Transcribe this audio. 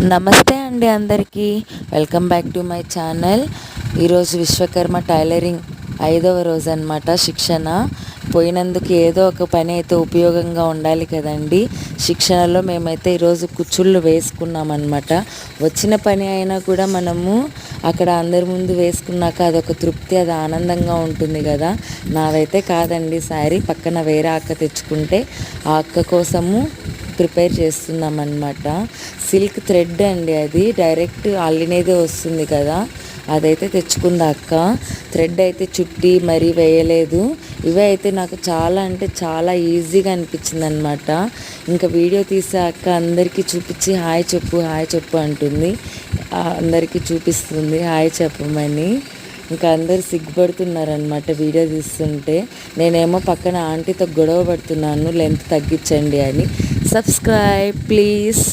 నమస్తే అండి అందరికీ. Welcome back to my channel. ఈరోజు విశ్వకర్మ టైలరింగ్ 5వ రోజు అనమాట. శిక్షణ పోయినందుకు ఏదో ఒక పని అయితే ఉపయోగంగా ఉండాలి కదండి. శిక్షణలో మేమైతే ఈరోజు కుచ్చుళ్ళు వేసుకున్నామన్నమాట. వచ్చిన పని అయినా కూడా మనము అక్కడ అందరి ముందు వేసుకున్నాక అదొక తృప్తి, అది ఆనందంగా ఉంటుంది కదా. నాదైతే కాదండి శారీ, పక్కన వేరే అక్క తెచ్చుకుంటే ఆ అక్క కోసము ప్రిపేర్ చేస్తున్నాం అన్నమాట. సిల్క్ థ్రెడ్ అండి, అది డైరెక్ట్ అల్లినేదే వస్తుంది కదా, అదైతే తెచ్చుకుంది అక్క. థ్రెడ్ అయితే చుట్టి మరీ వేయలేదు. ఇవే అయితే నాకు చాలా అంటే చాలా ఈజీగా అనిపించింది అనమాట. ఇంకా వీడియో తీసే అక్క అందరికీ చూపించి హాయ్ చెప్పు అంటుంది. అందరికీ చూపిస్తుంది హాయ్ చెప్పమని. ఇంకా అందరు సిగ్గుపడుతున్నారనమాట వీడియో తీస్తుంటే. నేనేమో పక్కన ఆంటీతో గొడవ పడుతున్నాను, లెంత్ తగ్గించండి అని. Subscribe please.